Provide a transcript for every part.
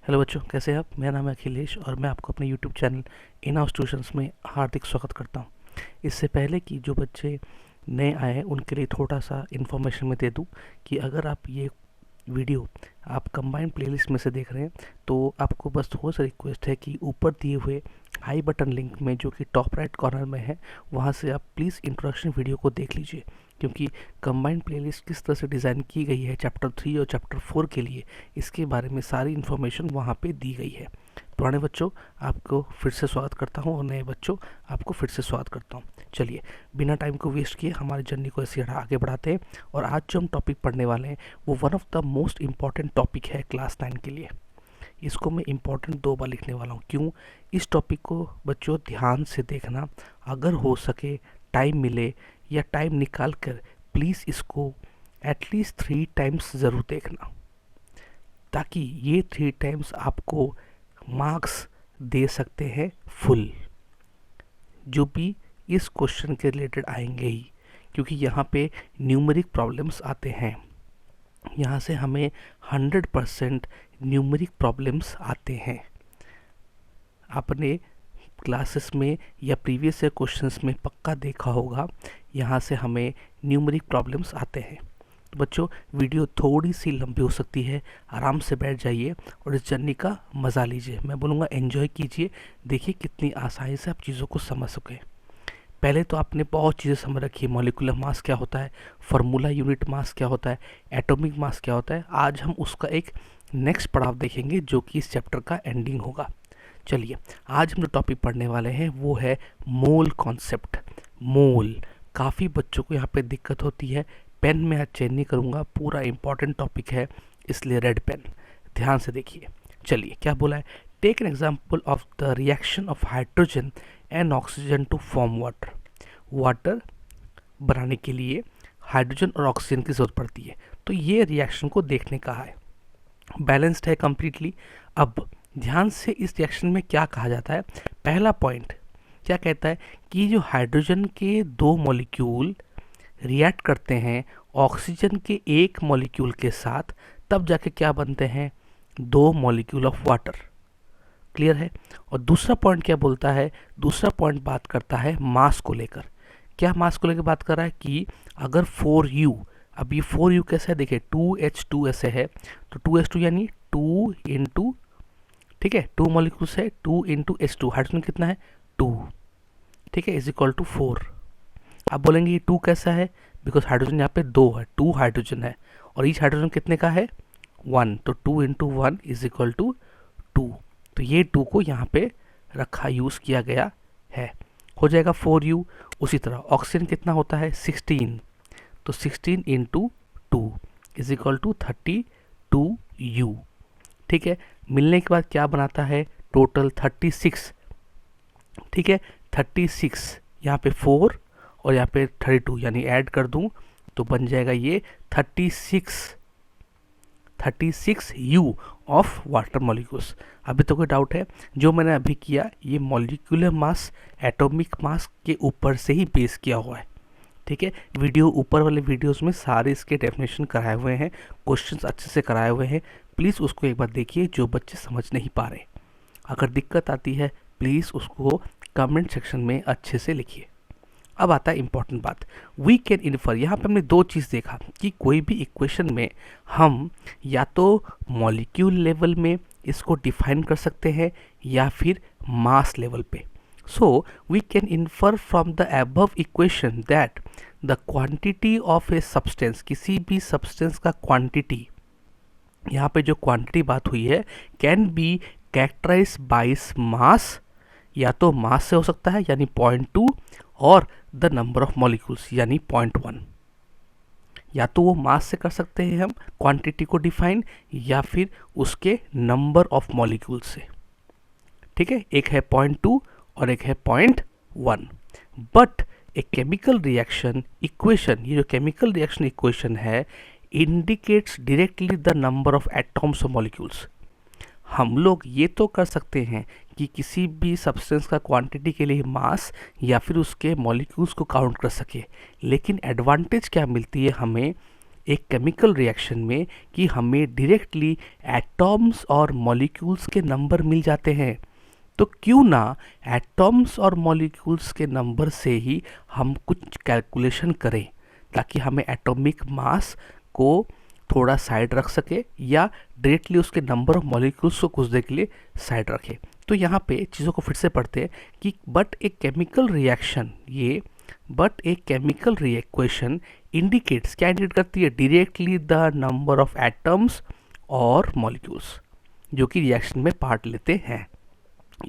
Hello बच्चों, कैसे हैं आप। मेरा नाम है अखिलेश और मैं आपको अपने YouTube channel in house tuitions में हार्दिक स्वागत करता हूं। इससे पहले कि जो बच्चे नए आए हैं उनके लिए थोड़ा सा इन्फॉर्मेशन मैं दे दूं कि अगर आप ये वीडियो आप कंबाइंड प्लेलिस्ट में से देख रहे हैं तो आपको बस थोड़ा सा रिक्वेस्ट है कि ऊपर दिए हुए आई बटन लिंक में जो कि टॉप राइट कॉर्नर में है वहाँ से आप प्लीज़ इंट्रोडक्शन वीडियो को देख लीजिए, क्योंकि कंबाइंड प्लेलिस्ट किस तरह से डिज़ाइन की गई है चैप्टर 3 और चैप्टर 4 के लिए, इसके बारे में सारी इन्फॉर्मेशन वहाँ पे दी गई है। पुराने बच्चों आपको फिर से स्वागत करता हूँ और नए बच्चों आपको फिर से स्वागत करता हूँ। चलिए बिना टाइम को वेस्ट किए हमारी जर्नी को ऐसे आगे बढ़ाते हैं और आज जो हम टॉपिक पढ़ने वाले हैं वो one of the most important topic है क्लास 9 के लिए। इसको मैं इम्पॉर्टेंट 2 बार लिखने वाला हूँ। क्यों? इस टॉपिक को बच्चों ध्यान से देखना, अगर हो सके टाइम मिले या टाइम निकाल कर प्लीज़ इसको एटलीस्ट 3 टाइम्स ज़रूर देखना, ताकि ये 3 टाइम्स आपको मार्क्स दे सकते हैं फुल, जो भी इस क्वेश्चन के रिलेटेड आएंगे ही, क्योंकि यहाँ पे न्यूमेरिक प्रॉब्लम्स आते हैं। यहाँ से हमें 100% न्यूमेरिक प्रॉब्लम्स आते हैं। आपने क्लासेस में या प्रीवियस ईयर क्वेश्चंस में पक्का देखा होगा, यहाँ से हमें न्यूमेरिक प्रॉब्लम्स आते हैं। तो बच्चों वीडियो थोड़ी सी लंबी हो सकती है, आराम से बैठ जाइए और इस जर्नी का मज़ा लीजिए। मैं बोलूँगा एंजॉय कीजिए, देखिए कितनी आसानी से आप चीज़ों को समझ सकें। पहले तो आपने बहुत चीज़ें समझ रखी है, मॉलिक्यूलर मास क्या होता है, फार्मूला यूनिट मास क्या होता है, एटॉमिक मास क्या होता है। आज हम उसका एक नेक्स्ट पड़ाव देखेंगे जो कि इस चैप्टर का एंडिंग होगा। चलिए आज हम जो टॉपिक पढ़ने वाले हैं वो है मोल कॉन्सेप्ट। मोल काफ़ी बच्चों को यहाँ पे दिक्कत होती है। पेन में आज चेंज नहीं करूँगा, पूरा इंपॉर्टेंट टॉपिक है इसलिए रेड पेन। ध्यान से देखिए। चलिए क्या बोला है, take an example of the reaction of hydrogen and oxygen to form water. Water बनाने के लिए हाइड्रोजन और ऑक्सीजन की ज़रूरत पड़ती है, तो ये रिएक्शन को देखने का है। बैलेंस्ड है कम्प्लीटली। अब ध्यान से इस रिएक्शन में क्या कहा जाता है। पहला पॉइंट क्या कहता है कि जो हाइड्रोजन के 2 मॉलिक्यूल रिएक्ट करते हैं ऑक्सीजन के 1 मॉलिक्यूल के साथ, तब जाके क्या बनते हैं 2 मॉलिक्यूल ऑफ वाटर। क्लियर है। और दूसरा पॉइंट क्या बोलता है, दूसरा पॉइंट बात करता है मास को लेकर। क्या मास को लेकर बात कर रहा है कि अगर 4u, अब ये 4u कैसे है, देखिए 2h2 ऐसे है, तो 2h2 यानी 2 इंटू, ठीक है 2 मॉलिक्यूल्स है, 2 इंटू H2, हाइड्रोजन कितना है 2, ठीक है, इज इक्वल टू 4। आप बोलेंगे ये 2 कैसा है, बिकॉज हाइड्रोजन यहाँ पे 2 है, 2 हाइड्रोजन है और ईच हाइड्रोजन कितने का है 1, तो 2 इंटू 1 इज इक्वल टू 2। तो ये 2 को यहाँ पे रखा, यूज़ किया गया है, हो जाएगा 4u। उसी तरह ऑक्सीजन कितना होता है 16, तो 16 into 2 is equal to 32u। ठीक है, मिलने के बाद क्या बनाता है टोटल 36, ठीक है 36, यहाँ पे 4 और यहाँ पे 32, यानी ऐड कर दूँ तो बन जाएगा ये 36u ऑफ वाटर मॉलिक्यूल्स। अभी तो कोई डाउट है? जो मैंने अभी किया ये मॉलिक्यूलर मास एटॉमिक मास के ऊपर से ही बेस किया हुआ है, ठीक है। वीडियो ऊपर वाले वीडियोस में सारे इसके डेफिनेशन कराए हुए हैं, क्वेश्चंस अच्छे से कराए हुए हैं, प्लीज़ उसको एक बार देखिए जो बच्चे समझ नहीं पा रहे। अगर दिक्कत आती है प्लीज़ उसको कमेंट सेक्शन में अच्छे से लिखिए। अब आता है इंपॉर्टेंट बात, वी कैन इन्फर। यहाँ पे हमने 2 चीज़ देखा कि कोई भी इक्वेशन में हम या तो मॉलिक्यूल लेवल में इसको डिफाइन कर सकते हैं या फिर मास लेवल पे। So we can infer from the above equation that the quantity of a substance, किसी भी सब्सटेंस का क्वांटिटी, यहाँ पे जो क्वांटिटी बात हुई है, can be characterize by mass, या तो मास से हो सकता है यानी 0.2 और द नंबर ऑफ मॉलिक्यूल्स यानी 0.1। या तो वो मास से कर सकते हैं हम क्वांटिटी को डिफाइन, या फिर उसके नंबर ऑफ मॉलिक्यूल्स से, ठीक है। एक है 0.2 और एक है 0.1। But a chemical reaction equation, ये जो केमिकल रिएक्शन इक्वेशन है, indicates directly the number of atoms और मॉलिक्यूल्स। हम लोग ये तो कर सकते हैं कि किसी भी सब्सटेंस का क्वांटिटी के लिए मास या फिर उसके मॉलिक्यूल्स को काउंट कर सके, लेकिन एडवांटेज क्या मिलती है हमें एक केमिकल रिएक्शन में कि हमें डायरेक्टली एटॉम्स और मॉलिक्यूल्स के नंबर मिल जाते हैं, तो क्यों ना एटॉम्स और मॉलिक्यूल्स के नंबर से ही हम कुछ कैलकुलेशन करें, ताकि हमें एटॉमिक मास को थोड़ा साइड रख सके या डायरेक्टली उसके नंबर ऑफ मॉलिक्यूल्स को कुछ देर के लिए साइड रखे। तो यहाँ पे चीज़ों को फिर से पढ़ते हैं कि बट ए केमिकल रिएक्शन, ये बट ए केमिकल रिएक्वेशन इंडिकेट्स, क्या इंडिकेट करती है, directly the number of atoms और मॉलिक्यूल्स जो कि रिएक्शन में पार्ट लेते हैं।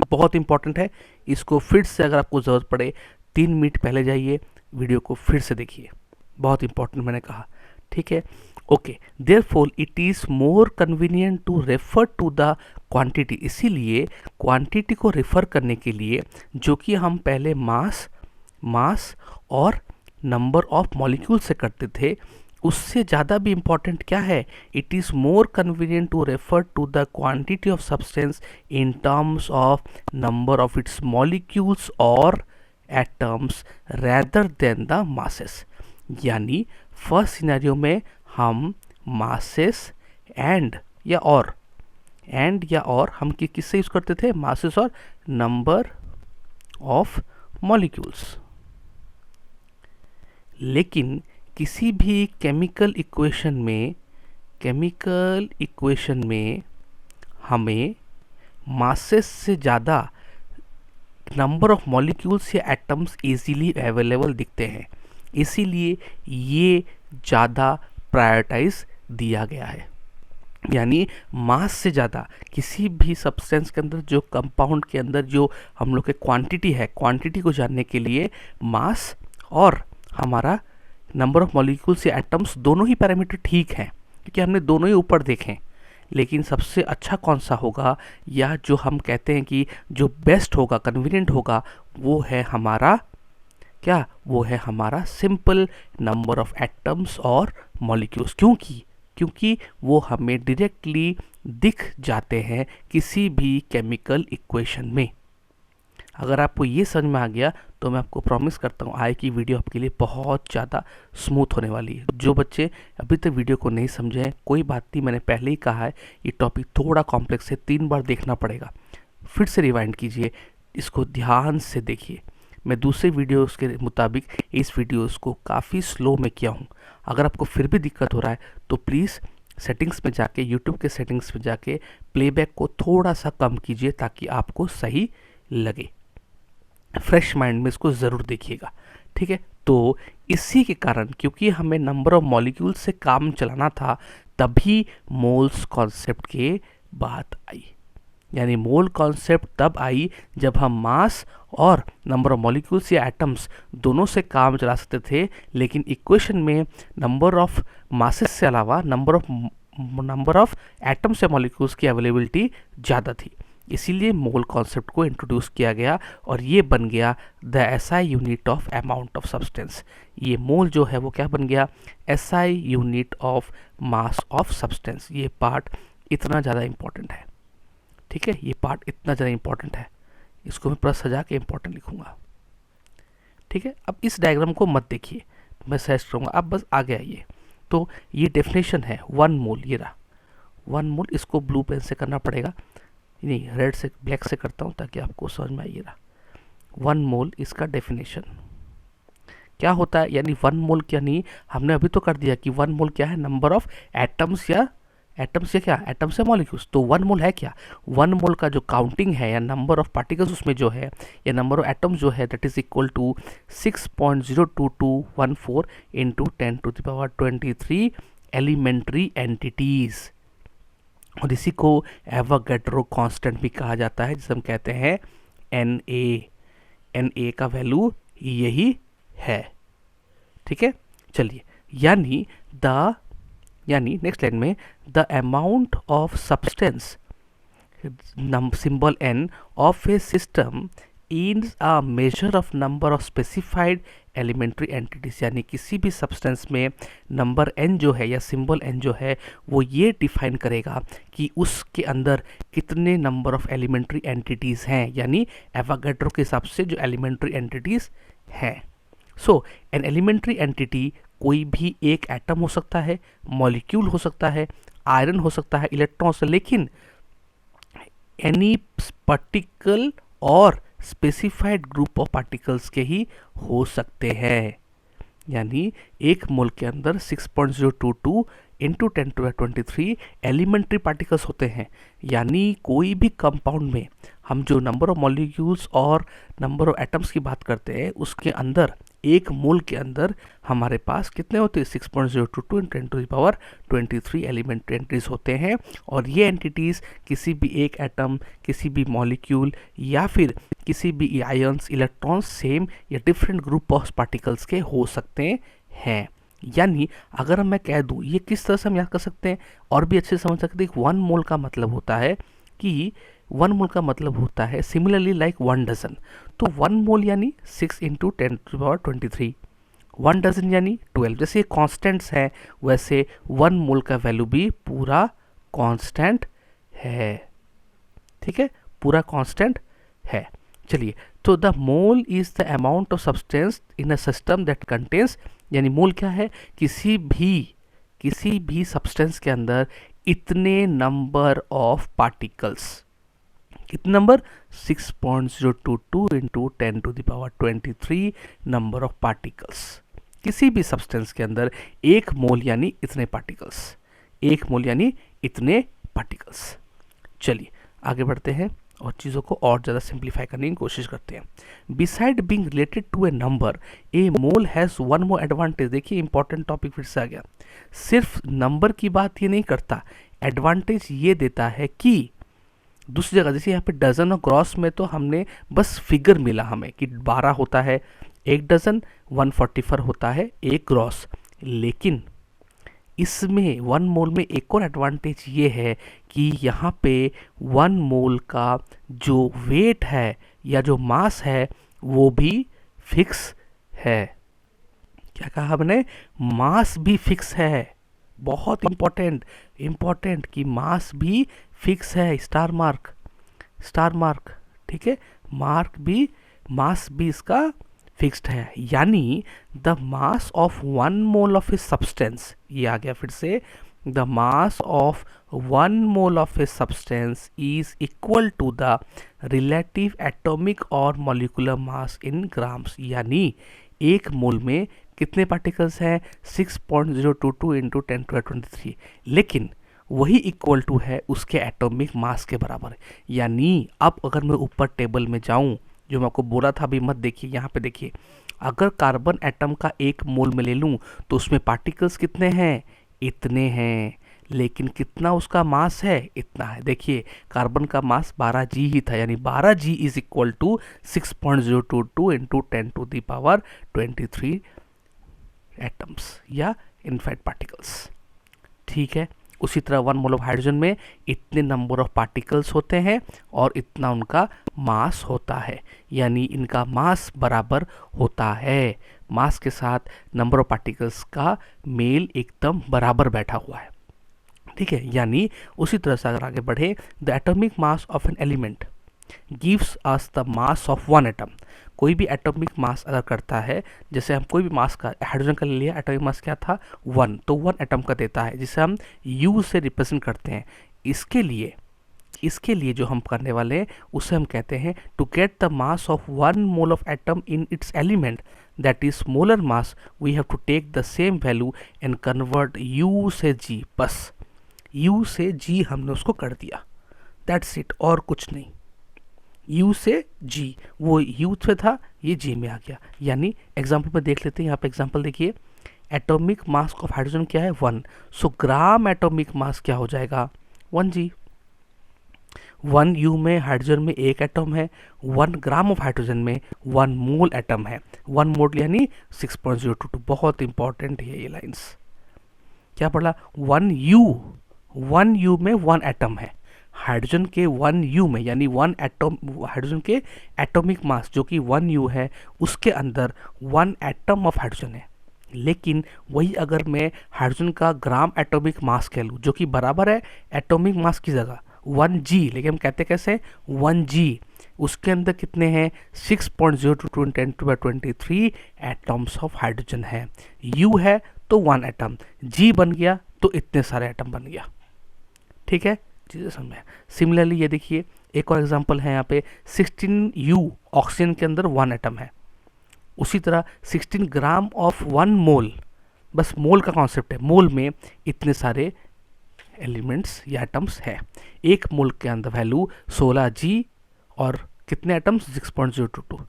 बहुत इंपॉर्टेंट है, इसको फिर से अगर आपको ज़रूरत पड़े 3 मिनट पहले जाइए, वीडियो को फिर से देखिए, बहुत इंपॉर्टेंट मैंने कहा, ठीक है। Okay, therefore it is more convenient to refer to the quantity, इसीलिए क्वांटिटी को रेफर करने के लिए जो कि हम पहले मास और नंबर ऑफ मॉलिक्यूल से करते थे, उससे ज़्यादा भी इम्पॉर्टेंट क्या है, it is more convenient to refer to the quantity of substance in terms of number of its molecules और atoms rather than the masses. यानी फर्स्ट सिनेरियो में हम मासेस एंड या और हम किससे यूज़ करते थे, मासेस और नंबर ऑफ मॉलिक्यूल्स। लेकिन किसी भी केमिकल इक्वेशन में हमें मासेस से ज़्यादा नंबर ऑफ मॉलिक्यूल्स या एटम्स इजीली अवेलेबल दिखते हैं, इसीलिए ये ज़्यादा प्रायोरिटाइज दिया गया है। यानी मास से ज़्यादा किसी भी सब्सटेंस के अंदर, जो कंपाउंड के अंदर जो हम लोग के क्वांटिटी है, क्वांटिटी को जानने के लिए मास और हमारा नंबर ऑफ मॉलिक्यूल्स या एटम्स दोनों ही पैरामीटर ठीक हैं, क्योंकि हमने दोनों ही ऊपर देखें। लेकिन सबसे अच्छा कौन सा होगा, या जो हम कहते हैं कि जो बेस्ट होगा, कन्वीनियंट होगा, वो है हमारा क्या, वो है हमारा सिंपल नंबर ऑफ एटम्स और मॉलिक्यूल्स। क्योंकि वो हमें डायरेक्टली दिख जाते हैं किसी भी केमिकल इक्वेशन में। अगर आपको ये समझ में आ गया तो मैं आपको प्रॉमिस करता हूँ आगे की वीडियो आपके लिए बहुत ज़्यादा स्मूथ होने वाली है। जो बच्चे अभी तक वीडियो को नहीं समझे हैं, कोई बात नहीं, मैंने पहले ही कहा है ये टॉपिक थोड़ा कॉम्प्लेक्स है, 3 बार देखना पड़ेगा। फिर से रिवाइंड कीजिए, इसको ध्यान से देखिए। मैं दूसरे वीडियोस के मुताबिक इस वीडियोस को काफ़ी स्लो में किया हूँ। अगर आपको फिर भी दिक्कत हो रहा है तो प्लीज़ सेटिंग्स में जाके, यूट्यूब के सेटिंग्स में जाके प्लेबैक को थोड़ा सा कम कीजिए ताकि आपको सही लगे। फ्रेश माइंड में इसको ज़रूर देखिएगा, ठीक है। तो इसी के कारण, क्योंकि हमें नंबर ऑफ मॉलिक्यूल से काम चलाना था, तभी मोल्स कॉन्सेप्ट के बात आई। यानी मोल कॉन्सेप्ट तब आई जब हम मास और नंबर ऑफ मॉलिक्यूल्स या एटम्स दोनों से काम चला सकते थे, लेकिन इक्वेशन में नंबर ऑफ मासेस से अलावा नंबर ऑफ एटम्स या मॉलिक्यूल्स की अवेलेबिलिटी ज़्यादा थी। इसीलिए मोल कॉन्सेप्ट को इंट्रोड्यूस किया गया और ये बन गया the SI unit of amount of substance. ये मोल जो है वो क्या बन गया, SI unit of mass of substance. ये पार्ट इतना ज़्यादा इंपॉर्टेंट है, ठीक है, ये पार्ट इतना ज़्यादा इंपॉर्टेंट है, इसको मैं प्लस सजा के इंपॉर्टेंट लिखूंगा, ठीक है। अब इस डायग्राम को मत देखिए, मैं सजेस्ट करूँगा आप बस आगे आइए। तो ये डेफिनेशन है 1 मोल, ये रहा 1 मोल। इसको ब्लू पेन से करना पड़ेगा, नहीं रेड से, ब्लैक से करता हूँ ताकि आपको समझ में आइए। 1 मोल इसका डेफिनेशन क्या होता है, यानी 1 मोल क्या, नहीं हमने अभी तो कर दिया कि 1 मोल क्या है, नंबर ऑफ एटम्स या क्या, एटम्स या मॉलिक्यूल्स। तो 1 मोल है क्या, 1 मोल का जो काउंटिंग है या नंबर ऑफ पार्टिकल्स उसमें जो है या नंबर ऑफ एटम्स जो है, that is equal to 6.02214 into 10⁻23 elementary entities. और इसी को एवोगैड्रो कांस्टेंट भी कहा जाता है, जिसे हम कहते हैं Na का वैल्यू यही है, ठीक है। चलिए, यानी नेक्स्ट लाइन में the amount of substance symbol n of a system is a measure of number of specified elementary entities. यानी किसी भी सब्सटेंस में नंबर n जो है या सिंबल n जो है वो ये डिफाइन करेगा कि उसके अंदर कितने नंबर ऑफ एलिमेंट्री एंटिटीज़ हैं, यानी एवोगैड्रो के हिसाब से जो एलिमेंट्री एंटिटीज़ हैं। सो एन एलिमेंट्री एंटिटी कोई भी एक एटम हो सकता है, मॉलिक्यूल हो सकता है, आयरन हो सकता है, इलेक्ट्रॉन्स, लेकिन एनी पर्टिकल और स्पेसिफाइड ग्रुप ऑफ पार्टिकल्स के ही हो सकते हैं। यानी एक मोल के अंदर 6.022 इंटू 10⁻23 एलिमेंट्री पार्टिकल्स होते हैं। यानी कोई भी कंपाउंड में हम जो नंबर ऑफ मॉलिक्यूल्स और नंबर ऑफ एटम्स की बात करते हैं, उसके अंदर एक मोल के अंदर हमारे पास कितने होते हैं? 6.022 इंटू 10⁻23 एलिमेंट्री एंटिटीज होते हैं। और ये एंटिटीज किसी भी एक एटम, किसी भी मॉलिक्यूल या फिर किसी भी आयन्स, इलेक्ट्रॉन्स, सेम या डिफरेंट ग्रुप ऑफ पार्टिकल्स के हो सकते हैं। यानी अगर मैं कह दूं, ये किस तरह से हम याद कर सकते हैं और भी अच्छे से समझ सकते हैं। 1 मोल का मतलब होता है कि 1 मोल का मतलब होता है सिमिलरली लाइक 1 डजन। तो 1 मोल यानी 6 इंटू 10⁻23, 1 डजन यानी 12। जैसे ये कॉन्स्टेंट्स हैं, वैसे 1 मोल का वैल्यू भी पूरा कांस्टेंट है। ठीक है, पूरा कांस्टेंट है। चलिए, तो the mole is the amount of substance in a system that contains, यानी मोल क्या है? किसी भी सब्सटेंस के अंदर इतने नंबर ऑफ पार्टिकल्स। कितने number? 6.022 into 10⁻23 number of particles. किसी भी सब्सटेंस के अंदर एक मोल यानी इतने पार्टिकल्स, एक मोल यानी इतने पार्टिकल्स। चलिए आगे बढ़ते हैं और चीज़ों को और ज़्यादा सिंप्लीफाई करने की कोशिश करते हैं। Beside being related to a number, a mole has 1 more advantage. देखिए इंपॉर्टेंट टॉपिक फिर से आ गया। सिर्फ नंबर की बात ये नहीं करता, एडवांटेज ये देता है कि दूसरी जगह, जैसे यहाँ पे डजन और ग्रॉस में तो हमने बस फिगर मिला हमें कि 12 होता है एक डजन, 144 होता है एक ग्रॉस। लेकिन इसमें 1 मोल में एक और एडवांटेज ये है कि यहाँ पे 1 मोल का जो वेट है या जो मास है वो भी फिक्स है। क्या कहा हमने? मास भी फिक्स है। बहुत इंपॉर्टेंट कि मास भी फिक्स है। स्टार मार्क, ठीक है, मास भी इसका फिक्स्ड है। यानी the mass of 1 mole of a substance, ये आ गया फिर से, the mass of 1 mole of a substance is equal to the relative atomic और मॉलिक्यूलर मास इन ग्राम्स। यानी एक मोल में कितने पार्टिकल्स हैं? 6.022 इंटू 10⁻23, लेकिन वही इक्वल टू है उसके एटॉमिक मास के बराबर। यानी अब अगर मैं ऊपर टेबल में जाऊं, जो मैं आपको बोला था अभी मत देखिए, यहाँ पे देखिए, अगर कार्बन एटम का एक मोल में ले लूं तो उसमें पार्टिकल्स कितने हैं? इतने हैं। लेकिन कितना उसका मास है? इतना है। देखिए कार्बन का मास 12g ही था, यानी 12g is equal to 6.022 into 10⁻23 atoms या इनफाइनाइट पार्टिकल्स। ठीक है, उसी तरह 1 मोल ऑफ हाइड्रोजन में इतने नंबर ऑफ पार्टिकल्स होते हैं और इतना उनका मास होता है। यानी इनका मास बराबर होता है, मास के साथ नंबर ऑफ पार्टिकल्स का मेल एकदम बराबर बैठा हुआ है। ठीक है, यानी उसी तरह से अगर आगे बढ़े, the atomic mass of an element gives us the mass of 1 atom. कोई भी एटॉमिक मास अगर करता है, जैसे हम कोई भी मास का, हाइड्रोजन का ले लिया, एटॉमिक मास क्या था? 1, तो 1 एटम का देता है, जिसे हम U से रिप्रेजेंट करते हैं। इसके लिए जो हम करने वाले हैं उसे हम कहते हैं to get the mass of 1 mole of atom in its element, that is molar mass, we have to take the same value and convert U से G। बस U से G हमने उसको कर दिया, दैट्स इट, और कुछ नहीं। U से G, वो U से था, ये G में आ गया। यानी एग्जाम्पल में देख लेते हैं। यहाँ पे एग्जाम्पल देखिए, एटॉमिक मास ऑफ हाइड्रोजन क्या है? 1। सो ग्राम एटॉमिक मास क्या हो जाएगा? 1g। 1 U में हाइड्रोजन में एक एटम है, 1 ग्राम ऑफ हाइड्रोजन में 1 मोल एटम है। 1 मोल यानी 6.022। बहुत इंपॉर्टेंट है ये लाइंस। क्या पढ़ा? 1 U में 1 एटम है, हाइड्रोजन के 1 U में, यानी 1 एटम, हाइड्रोजन के एटॉमिक मास जो कि 1 U है, उसके अंदर 1 एटम ऑफ हाइड्रोजन है। लेकिन वही अगर मैं हाइड्रोजन का ग्राम एटॉमिक मास कह लूँ, जो कि बराबर है एटॉमिक मास की जगह 1g, लेकिन हम कहते कैसे? 1g, उसके अंदर कितने हैं 6.0 टू 10⁻23 एटम्स ऑफ हाइड्रोजन है। U है तो 1 एटम, G बन गया तो इतने सारे एटम बन गया। ठीक है, चीज़ें समझ में। सिमिलरली ये देखिए एक और एग्जांपल है यहाँ पे 16U ऑक्सीजन के अंदर 1 एटम है। उसी तरह 16 ग्राम ऑफ 1 मोल, बस मोल का कॉन्सेप्ट है, मोल में इतने सारे एलिमेंट्स या एटम्स है। एक मोल के अंदर वैल्यू 16G और कितने एटम्स 6.022।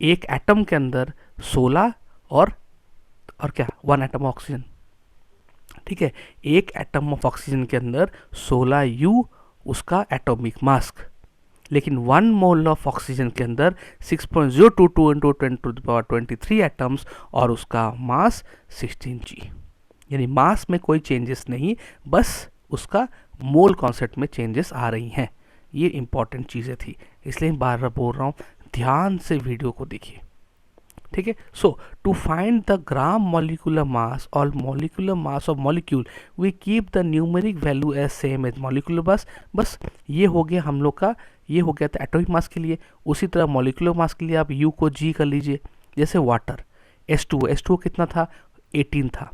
एक एटम के अंदर 16 और क्या 1 एटम ऑक्सीजन। ठीक है, एक एटम ऑफ ऑक्सीजन के अंदर 16U उसका एटॉमिक मास, लेकिन 1 मोल ऑफ ऑक्सीजन के अंदर 6.022 इंटू 10⁻23 एटम्स और उसका मास 16G। यानी मास में कोई चेंजेस नहीं, बस उसका मोल कॉन्सेप्ट में चेंजेस आ रही हैं। ये इंपॉर्टेंट चीज़ें थी, इसलिए बार बार बोल रहा हूँ ध्यान से वीडियो को देखिए। ठीक है, so to find the gram molecular mass और molecular mass of molecule we keep the numeric value as same as molecular बस ये हो गया हम लोग का, ये हो गया था एटॉमिक मास के लिए। उसी तरह मॉलिक्यूलर मास के लिए आप U को G कर लीजिए। जैसे वाटर H2O कितना था 18 था,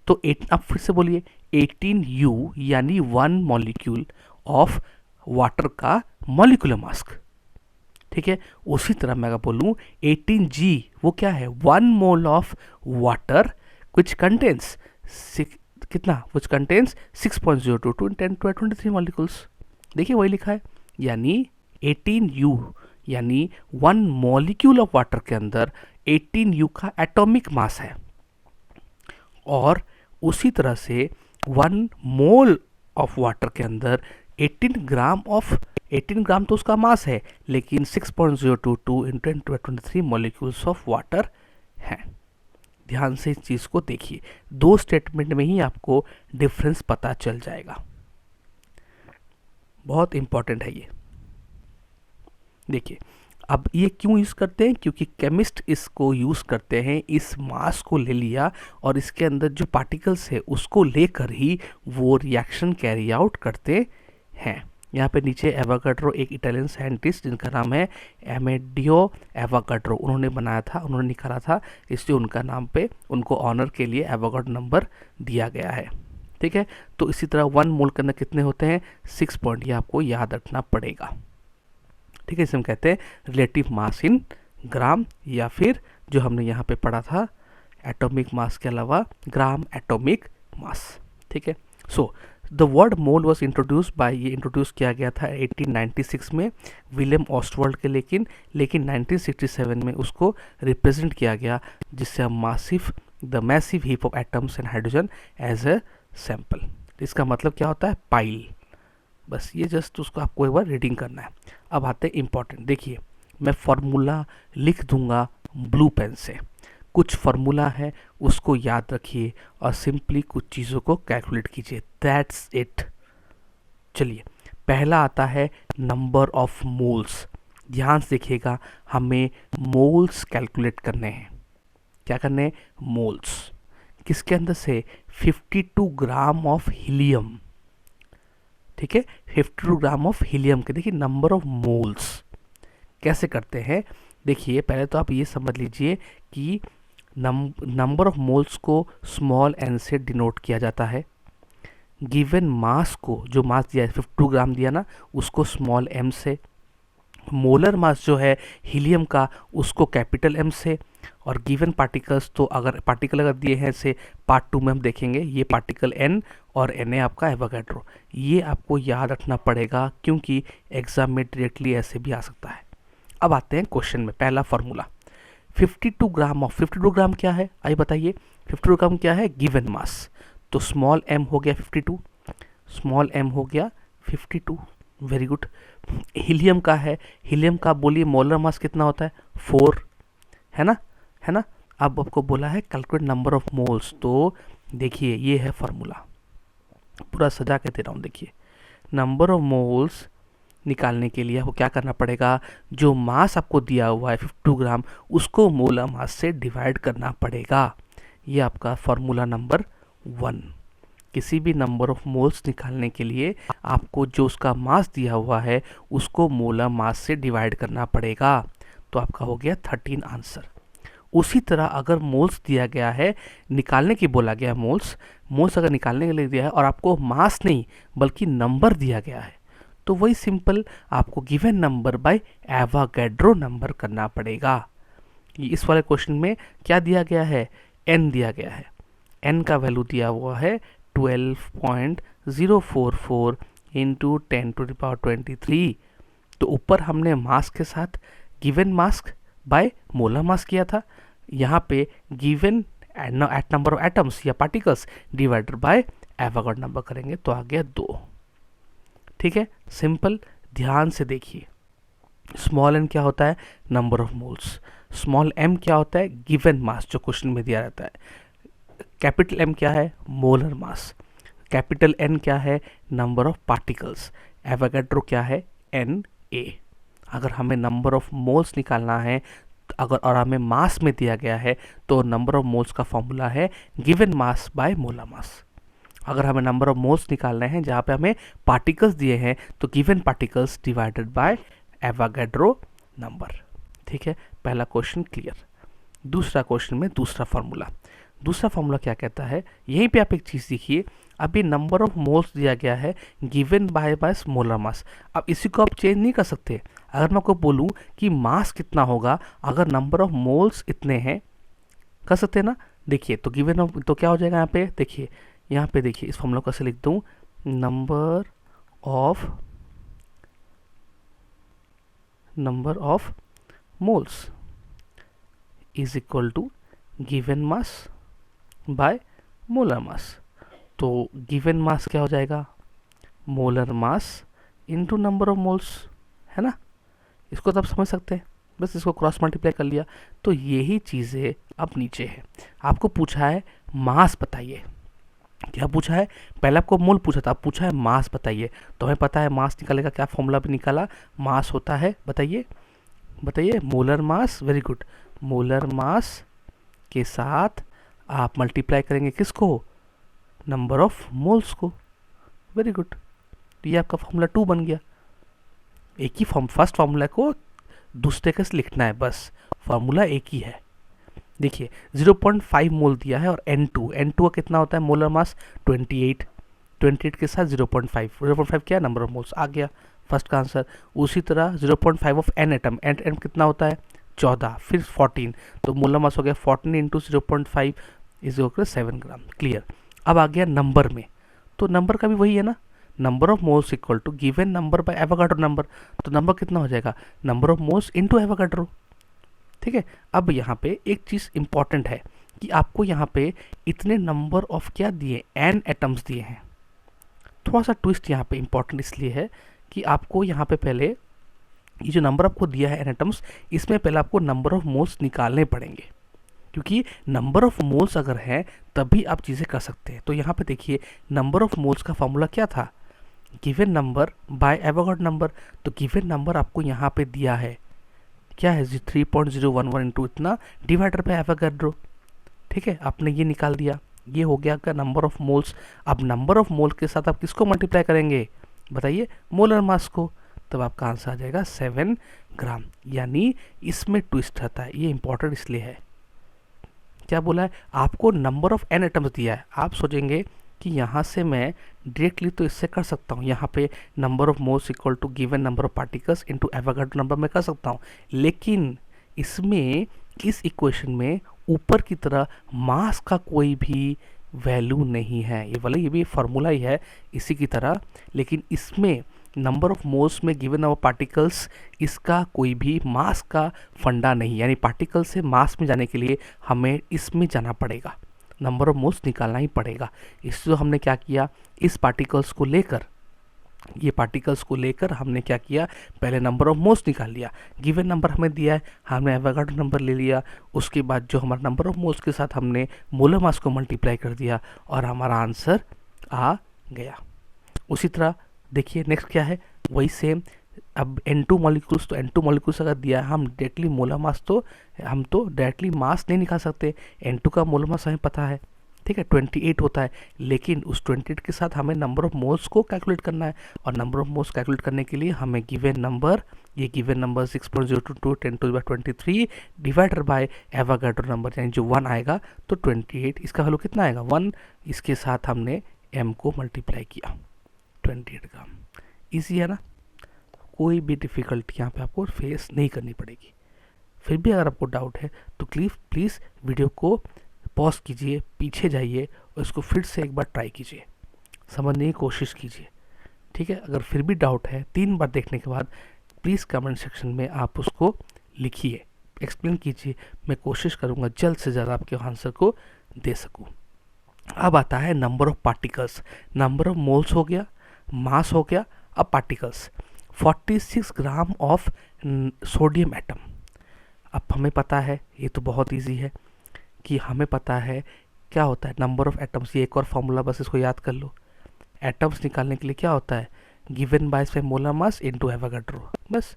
तो 8 अब फिर से बोलिए 18U यानी 1 मॉलिक्यूल ऑफ वाटर का मॉलिक्यूलर मास। ठीक है, उसी तरह मैं अगर बोलूँ 18G वो क्या है 1 mole of water which contains कितना, विच कंटेन्स 6.022 10⁻23 मॉलिक्यूल्स। देखिए वही लिखा है, यानी 18U यानी 1 मॉलिक्यूल ऑफ वाटर के अंदर 18U का एटॉमिक मास है। और उसी तरह से 1 मोल ऑफ वाटर के अंदर 18 ग्राम तो उसका मास है, लेकिन 6.022 इंटू 10⁻23 मॉलिक्यूल्स ऑफ वाटर हैं। ध्यान से इस चीज़ को देखिए, 2 स्टेटमेंट में ही आपको डिफरेंस पता चल जाएगा। बहुत इंपॉर्टेंट है ये। देखिए अब ये क्यों यूज़ करते हैं, क्योंकि केमिस्ट इसको यूज़ करते हैं, इस मास को ले लिया और इसके अंदर जो पार्टिकल्स है उसको लेकर ही वो रिएक्शन कैरी आउट करते हैं। यहाँ पे नीचे एवोगाड्रो एक इटालियन साइंटिस्ट जिनका नाम है एमेडियो एवोगाड्रो, उन्होंने बनाया था, उन्होंने निकाला था, इसलिए उनका नाम पे उनको ऑनर के लिए एवोगाड्रो नंबर दिया गया है। ठीक है, तो इसी तरह 1 मोल के अंदर कितने होते हैं 6 पॉइंट, ये आपको याद रखना पड़ेगा। ठीक है, इसे हम कहते हैं रिलेटिव मास इन ग्राम, या फिर जो हमने यहाँ पे पढ़ा था एटॉमिक मास के अलावा ग्राम एटॉमिक मास। ठीक है, so the word mole was introduce by, ये इंट्रोड्यूस किया गया था 1896 में विलियम ऑस्टवर्ल्ड के, लेकिन 1967 में उसको रिप्रेजेंट किया गया, जिससे हम the massive heap of atoms and hydrogen as a sample. इसका मतलब क्या होता है पाइल, बस ये जस्ट उसको आपको एक बार रीडिंग करना है। अब आते हैं इम्पॉर्टेंट, देखिए मैं फॉर्मूला लिख दूंगा ब्लू पेन से, कुछ फार्मूला है उसको याद रखिए और सिंपली कुछ चीज़ों को कैलकुलेट कीजिए, दैट्स इट। चलिए पहला आता है नंबर ऑफ मोल्स। ध्यान से देखिएगा, हमें मोल्स कैलकुलेट करने हैं। क्या करने हैं मोल्स, किसके अंदर से 52 ग्राम ऑफ हीलियम। ठीक है, 52 ग्राम ऑफ हीलियम के, देखिए नंबर ऑफ मोल्स कैसे करते हैं। देखिए पहले तो आप ये समझ लीजिए कि नंबर ऑफ मोल्स को स्मॉल n से डिनोट किया जाता है। गिवन मास को, जो मास दिया है 52 ग्राम दिया ना, उसको स्मॉल m से। मोलर मास जो है हीलियम का उसको कैपिटल M से। और गिवन पार्टिकल्स, तो अगर पार्टिकल अगर दिए हैं से पार्ट 2 में हम देखेंगे, ये पार्टिकल n और n है आपका एवोगाड्रो। ये आपको याद रखना पड़ेगा क्योंकि एग्जाम में डायरेक्टली ऐसे भी आ सकता है। अब आते हैं क्वेश्चन में, पहला फॉर्मूला 52 ग्राम ऑफ 52 ग्राम क्या है, आइए बताइए 52 ग्राम क्या है गिवन मास, तो स्मॉल m हो गया 52, स्मॉल m हो गया 52, वेरी गुड। हीलियम का है, हीलियम का बोलिए मोलर मास कितना होता है 4, है ना, है ना। अब आपको बोला है कैलकुलेट नंबर ऑफ मोल्स, तो देखिए ये है फॉर्मूला, पूरा सजा के दे रहा हूँ। देखिए नंबर ऑफ मोल्स निकालने के लिए आपको क्या करना पड़ेगा, जो मास आपको दिया हुआ है 52 ग्राम उसको मोलर मास से डिवाइड करना पड़ेगा। ये आपका फॉर्मूला नंबर 1। किसी भी नंबर ऑफ मोल्स निकालने के लिए आपको जो उसका मास दिया हुआ है उसको मोलर मास से डिवाइड करना पड़ेगा। तो आपका हो गया 13 आंसर। उसी तरह अगर मोल्स दिया गया है, निकालने की बोला गया मोल्स अगर निकालने के लिए दिया है और आपको मास नहीं बल्कि नंबर दिया गया है, तो वही सिंपल आपको given number by Avogadro number करना पड़ेगा। इस वाले क्वेश्चन में क्या दिया गया है, n दिया गया है। n का वैल्यू दिया हुआ है 12.044 इंटू 10⁻23। तो ऊपर हमने मास के साथ given mass by molar mass किया था, यहाँ पे given at number of atoms या particles divided by Avogadro number करेंगे तो आ गया 2। ठीक है, सिंपल। ध्यान से देखिए, स्मॉल n क्या होता है, number of moles. Small m क्या होता है, गिवन मास जो क्वेश्चन में दिया रहता है। कैपिटल M क्या है, मोलर मास। कैपिटल N क्या है, नंबर ऑफ पार्टिकल्स। एवोगैड्रो क्या है, Na। अगर हमें नंबर ऑफ मोल्स निकालना है और हमें मास में दिया गया है तो नंबर ऑफ मोल्स का फॉर्मूला है गिवन मास बाय मोलर मास। अगर हमें नंबर ऑफ मोल्स निकालना है जहाँ पे हमें पार्टिकल्स दिए हैं तो given particles divided by Avogadro number. ठीक है, पहला क्वेश्चन क्लियर। दूसरा क्वेश्चन में दूसरा फार्मूला क्या कहता है, यहीं पे आप एक चीज़ देखिए, अभी नंबर ऑफ मोल्स दिया गया है गिवन बाय मोलर मास। अब इसी को आप चेंज नहीं कर सकते। अगर मैं आपको बोलूँ कि मास कितना होगा अगर नंबर ऑफ मोल्स इतने हैं, कर सकते हैं ना। देखिए तो गिवन तो क्या हो जाएगा यहाँ पे देखिए इस फॉर्मूला को कैसे लिख दूँ, number of moles is equal to given mass by molar mass. तो गिवन मास क्या हो जाएगा, molar mass into number of moles, है ना। इसको तो आप समझ सकते हैं, बस इसको क्रॉस मल्टीप्लाई कर लिया। तो यही चीज़ें अब नीचे है। आपको पूछा है मास बताइए, क्या पूछा है, पहले आपको मोल पूछा था, अब पूछा है मास बताइए। तो हमें पता है मास निकालेगा, क्या फॉर्मूला भी निकाला, मास होता है, बताइए molar mass. Very good, molar mass के साथ आप मल्टीप्लाई करेंगे किसको, नंबर ऑफ मोल्स को। वेरी गुड, तो ये आपका फॉर्मूला 2 बन गया। एक ही फर्स्ट फार्मूला को दूसरे के से लिखना है, बस फार्मूला एक ही है। देखिए 0.5 मोल दिया है और N2 का कितना होता है मोलर मास, 28 के साथ 0.5 क्या है, नंबर ऑफ मोल्स आ गया फर्स्ट का आंसर। उसी तरह 0.5 ऑफ N एटम कितना होता है 14, फिर 14, तो मोलर मास हो गया 14 into 0.5 is equal 7 gram. Clear. अब आ गया नंबर में, तो नंबर का भी वही है ना, number of moles equal to given number by Avogadro number. तो नंबर कितना हो जाएगा, number of moles into Avogadro. ठीक है, अब यहाँ पे एक चीज़ इंपॉर्टेंट है कि आपको यहाँ पे इतने नंबर ऑफ क्या दिए, n एटम्स दिए हैं। थोड़ा सा ट्विस्ट यहाँ पे इंपॉर्टेंट इसलिए है कि आपको यहाँ पे पहले ये जो नंबर आपको दिया है n एटम्स, इसमें पहले आपको नंबर ऑफ मोल्स निकालने पड़ेंगे, क्योंकि नंबर ऑफ मोल्स अगर है तभी आप चीज़ें कर सकते हैं। तो यहाँ पे देखिए नंबर ऑफ मोल्स का फॉर्मूला क्या था, given number by Avogadro number. तो गिवन नंबर आपको यहाँ पे दिया है क्या है, 3.011 इंटू इतना डिवाइडर बाय एवोगैड्रो। ठीक है, आपने ये निकाल दिया, ये हो गया आपका नंबर ऑफ मोल्स। अब नंबर ऑफ मोल के साथ आप किसको मल्टीप्लाई करेंगे, बताइए, मोलर मास को। तब आपका आंसर आ जाएगा 7 ग्राम। यानी इसमें ट्विस्ट रहता है, ये इंपॉर्टेंट इसलिए है। क्या बोला है, आपको नंबर ऑफ n एटम्स दिया है। आप सोचेंगे कि यहाँ से मैं डायरेक्टली तो इससे कर सकता हूँ, यहाँ पे number of moles equal to given number of particles into Avogadro number में कर सकता हूँ, लेकिन इसमें इस इक्वेशन में ऊपर की तरह मास का कोई भी वैल्यू नहीं है। ये भी फार्मूला ही है इसी की तरह, लेकिन इसमें नंबर ऑफ मोल्स में गिवन नंबर पार्टिकल्स, इसका कोई भी मास का फंडा नहीं। यानी पार्टिकल से मास में जाने के लिए हमें इसमें जाना पड़ेगा, नंबर ऑफ मोल्स निकालना ही पड़ेगा। इससे हमने क्या किया, इस पार्टिकल्स को लेकर हमने क्या किया, पहले नंबर ऑफ मोल्स निकाल लिया। गिवन नंबर हमें दिया है, हमने एवोगैड्रो नंबर ले लिया। उसके बाद जो हमारा नंबर ऑफ मोल्स के साथ हमने मोलर मास को मल्टीप्लाई कर दिया और हमारा आंसर आ गया। उसी तरह देखिए नेक्स्ट क्या है, वही सेम। अब N2 मॉलिक्यूल्स, तो N2 मॉलिक्यूल्स अगर दिया है, हम डायरेक्टली मोलर मास, तो हम तो डायरेक्टली मास नहीं निकाल सकते। N2 का मोलर मास हमें पता है, ठीक है, 28 होता है, लेकिन उस 28 के साथ हमें नंबर ऑफ मोल्स को कैलकुलेट करना है, और नंबर ऑफ मोल्स कैलकुलेट करने के लिए हमें गिवन नंबर, ये given number 6.022 10⁻23 divided by Avogadro number, यानी जो 1 आएगा तो 28, इसका वैल्यू कितना आएगा 1, इसके साथ हमने m को मल्टीप्लाई किया 28 ग्राम। ईजी है ना, कोई भी डिफ़िकल्टी यहाँ पे आपको फेस नहीं करनी पड़ेगी। फिर भी अगर आपको डाउट है तो प्लीज़ वीडियो को पॉज कीजिए, पीछे जाइए और इसको फिर से एक बार ट्राई कीजिए, समझने की कोशिश कीजिए। ठीक है, अगर फिर भी डाउट है 3 बार देखने के बाद प्लीज़ कमेंट सेक्शन में आप उसको लिखिए, एक्सप्लेन कीजिए, मैं कोशिश करूँगा जल्द से जल्द आपके आंसर को दे सकूँ। अब आता है number of particles, number of moles हो गया, मास हो गया, अब particles. 46 gram of sodium atom. अब हमें पता है, ये तो बहुत इजी है कि हमें पता है क्या होता है नंबर ऑफ एटम्स। ये एक और फॉर्मूला, बस इसको याद कर लो। एटम्स निकालने के लिए क्या होता है, गिवन बाय से मोलर मास इनटू एवोगाड्रो, बस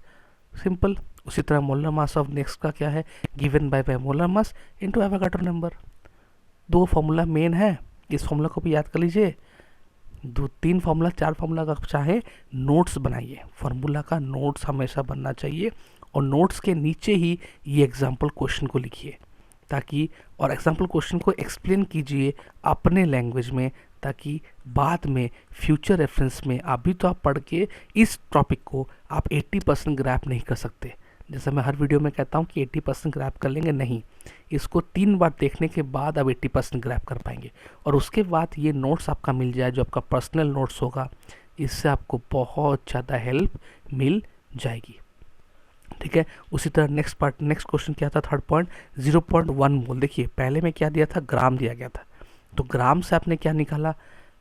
सिंपल। उसी तरह मोलर मास ऑफ नेक्स्ट का क्या है, given by molar mass into Avogadro number. 2 formula main है, इस फॉर्मूला को भी याद कर लीजिए। 2-3 फार्मूला 4 फार्मूला का चाहे नोट्स बनाइए, फार्मूला का नोट्स हमेशा बनना चाहिए, और नोट्स के नीचे ही ये एग्जाम्पल क्वेश्चन को लिखिए, ताकि और एग्जाम्पल क्वेश्चन को एक्सप्लेन कीजिए अपने लैंग्वेज में, ताकि बाद में फ्यूचर रेफरेंस में अभी तो आप पढ़ के इस टॉपिक को आप 80% ग्रैप नहीं कर सकते। जैसे मैं हर वीडियो में कहता हूँ कि 80% ग्रैप कर लेंगे, नहीं, इसको 3 बार देखने के बाद आप 80% ग्रैप कर पाएंगे। और उसके बाद ये नोट्स आपका मिल जाए, जो आपका पर्सनल नोट्स होगा, इससे आपको बहुत ज़्यादा हेल्प मिल जाएगी। ठीक है, उसी तरह नेक्स्ट क्वेश्चन क्या था, थर्ड पॉइंट 0.1 मोल। देखिए पहले में क्या दिया था, ग्राम दिया गया था, तो ग्राम से आपने क्या निकाला,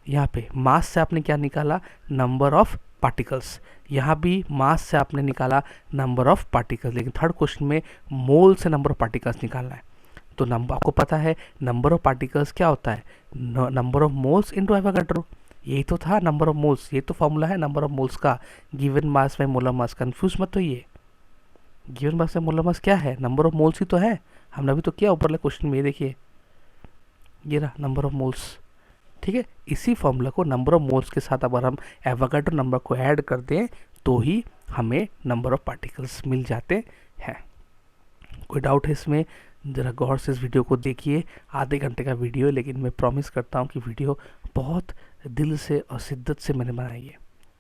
यहाँ पे मास से आपने क्या निकाला, नंबर ऑफ पार्टिकल्स। यहाँ भी मास से आपने निकाला नंबर ऑफ पार्टिकल्स, लेकिन थर्ड क्वेश्चन में मोल से नंबर ऑफ पार्टिकल्स निकालना है। तो नंबर आपको पता है नंबर ऑफ पार्टिकल्स क्या होता है, number of moles into Avogadro. यही तो था नंबर ऑफ मोल्स, ये तो फॉर्मूला है नंबर ऑफ मोल्स का, given mass by molar mass. Confuse मत होइए, गिवन मास बाय मोलर मास क्या है, नंबर ऑफ मोल्स ही तो है, हमने अभी तो किया ऊपर वाले क्वेश्चन में। ये देखिए, ये रहा नंबर ऑफ मोल्स। ठीक है, इसी फॉर्मूला को नंबर ऑफ मोल्स के साथ अगर हम एवोगाड्रो नंबर को ऐड कर दें तो ही हमें नंबर ऑफ पार्टिकल्स मिल जाते हैं। कोई डाउट है इसमें, ज़रा गौर से इस वीडियो को देखिए, आधे घंटे का वीडियो है, लेकिन मैं प्रॉमिस करता हूँ कि वीडियो बहुत दिल से और शिद्दत से मैंने बनाई है।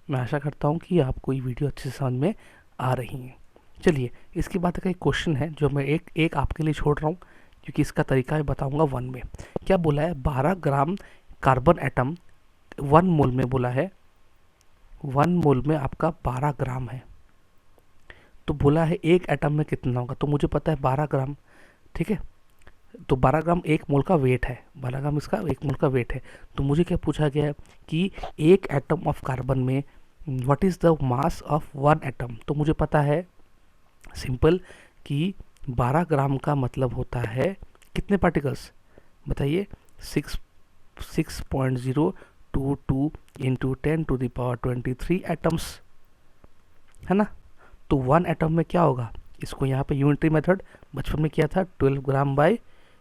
मैं आशा करता हूँ कि आपको ये वीडियो अच्छे से समझ में आ रही है। चलिए, इसके बाद का एक क्वेश्चन है जो मैं एक आपके लिए छोड़ रहा हूँ, क्योंकि इसका तरीका मैं बताऊँगा 1 में। क्या बोला है, 12 ग्राम कार्बन एटम 1 मोल में बोला है, 1 मोल में आपका 12 ग्राम है, तो बोला है एक एटम में कितना होगा, तो मुझे पता है 12 ग्राम। ठीक है, तो 12 ग्राम 1 मोल का वेट है, 12 ग्राम इसका 1 मोल का वेट है। तो मुझे क्या पूछा गया है कि एक एटम ऑफ कार्बन में what is the mass of 1 atom. तो मुझे पता है सिंपल कि 12 ग्राम का मतलब होता है कितने पार्टिकल्स बताइए, 6.022 इंटू 10⁻23 एटम्स, है ना। तो 1 एटम में क्या होगा, इसको यहाँ पे यूनिटरी मेथड बचपन में किया था, 12 ग्राम बाई,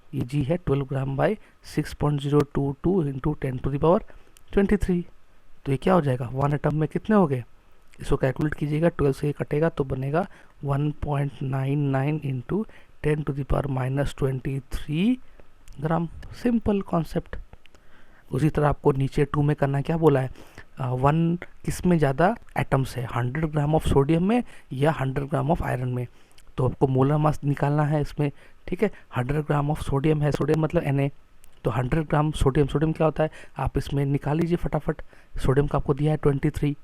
ये जी है 12 ग्राम बाई 6.022 इंटू 10⁻23। तो ये क्या हो जाएगा, 1 एटम में कितने हो गए, इसको कैलकुलेट कीजिएगा, 12 से ये कटेगा तो बनेगा 1.99 इंटू 10⁻23 ग्राम। Simple concept. उसी तरह आपको नीचे 2 में करना है, क्या बोला है, 1 किस में ज़्यादा एटम्स है, 100 ग्राम ऑफ सोडियम में या 100 ग्राम ऑफ आयरन में। तो आपको मोलर मास निकालना है इसमें। ठीक है, 100 ग्राम ऑफ सोडियम है, सोडियम मतलब Na, तो 100 ग्राम सोडियम क्या होता है, आप इसमें निकाल लीजिए फटाफट। सोडियम का आपको दिया है 23।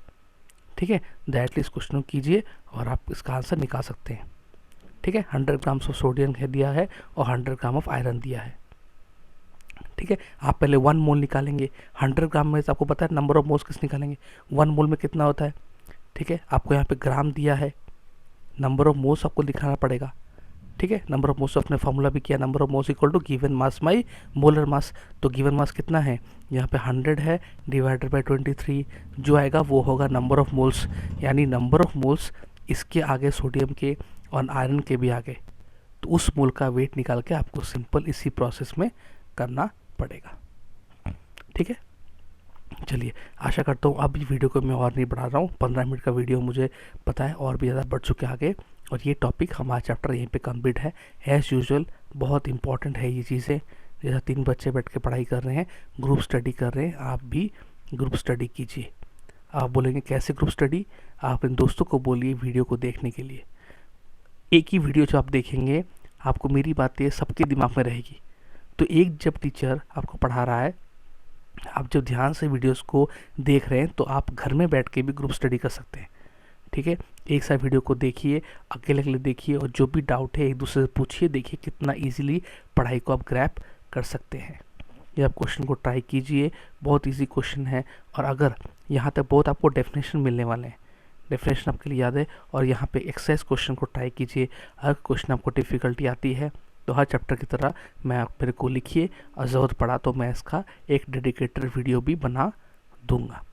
ठीक है, डायरेक्टली इस क्वेश्चन को कीजिए और आप इसका आंसर निकाल सकते हैं। ठीक है, 100 ग्राम ऑफ सोडियम दिया है और 100 ग्राम ऑफ आयरन दिया है। ठीक है, आप पहले 1 मोल निकालेंगे, 100 ग्राम में आपको पता है नंबर ऑफ मोल्स किस निकालेंगे, 1 मोल में कितना होता है। ठीक है, आपको यहाँ पे ग्राम दिया है, नंबर ऑफ मोल्स आपको दिखाना पड़ेगा। ठीक है, नंबर ऑफ मोल्स अपने फॉर्मूला भी किया, number of moles equal to given mass by molar mass. तो गिवन मास कितना है, यहाँ पे 100 है डिवाइडेड बाई 23, जो आएगा वो होगा नंबर ऑफ मोल्स, यानी नंबर ऑफ मोल्स इसके आगे सोडियम के और आयरन के भी आगे, तो उस मोल का वेट निकाल के आपको सिंपल इसी प्रोसेस में करना पड़ेगा। ठीक है, चलिए आशा करता हूँ अब ये वीडियो को मैं और नहीं बढ़ा रहा हूँ। 15 मिनट का वीडियो मुझे पता है और भी ज़्यादा बढ़ चुके आगे, और ये टॉपिक हमारा चैप्टर यहीं पे कंप्लीट है। एज़ यूजुअल बहुत इंपॉर्टेंट है ये चीज़ें। जैसे 3 बच्चे बैठ के पढ़ाई कर रहे हैं, ग्रुप स्टडी कर रहे हैं, आप भी ग्रुप स्टडी कीजिए। आप बोलेंगे कैसे ग्रुप स्टडी? आप अपने दोस्तों को बोलिए वीडियो को देखने के लिए। एक ही वीडियो जो आप देखेंगे, आपको मेरी बातें सबके दिमाग में रहेगी। तो एक जब टीचर आपको पढ़ा रहा है, आप जब ध्यान से वीडियोस को देख रहे हैं, तो आप घर में बैठ के भी ग्रुप स्टडी कर सकते हैं। ठीक है, एक साथ वीडियो को देखिए, अकेले अकेले देखिए, और जो भी डाउट है एक दूसरे से पूछिए। देखिए कितना इजीली पढ़ाई को आप ग्रैप कर सकते हैं। ये आप क्वेश्चन को ट्राई कीजिए, बहुत इजी क्वेश्चन है। और अगर यहाँ तक बहुत आपको डेफिनेशन मिलने वाले हैं, डेफिनेशन आपके लिए याद है, और यहाँ पे एक्सरसाइज क्वेश्चन को ट्राई कीजिए। अगर क्वेश्चन आपको डिफ़िकल्टी आती है तो हर चैप्टर की तरह मैं आप मेरे को लिखिए, और ज़रूरत पड़ा तो मैं इसका एक डेडिकेटेड वीडियो भी बना दूंगा।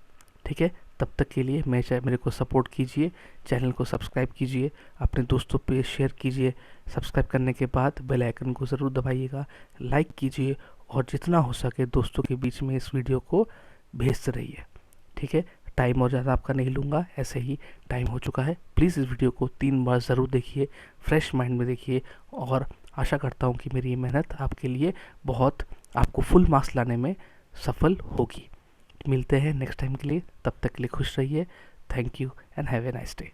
ठीक है, तब तक के लिए मेरे को सपोर्ट कीजिए, चैनल को सब्सक्राइब कीजिए, अपने दोस्तों पे शेयर कीजिए। सब्सक्राइब करने के बाद बेल आइकन को ज़रूर दबाइएगा, लाइक कीजिए, और जितना हो सके दोस्तों के बीच में इस वीडियो को भेजते रहिए। ठीक है, टाइम और ज़्यादा आपका नहीं लूँगा, ऐसे ही टाइम हो चुका है। प्लीज़ इस वीडियो को 3 बार ज़रूर देखिए, फ्रेश माइंड में देखिए, और आशा करता हूँ कि मेरी ये मेहनत आपके लिए बहुत, आपको फुल मार्क्स लाने में सफल होगी। मिलते हैं नेक्स्ट टाइम के लिए, तब तक के लिए खुश रहिए। Thank you and have a nice day.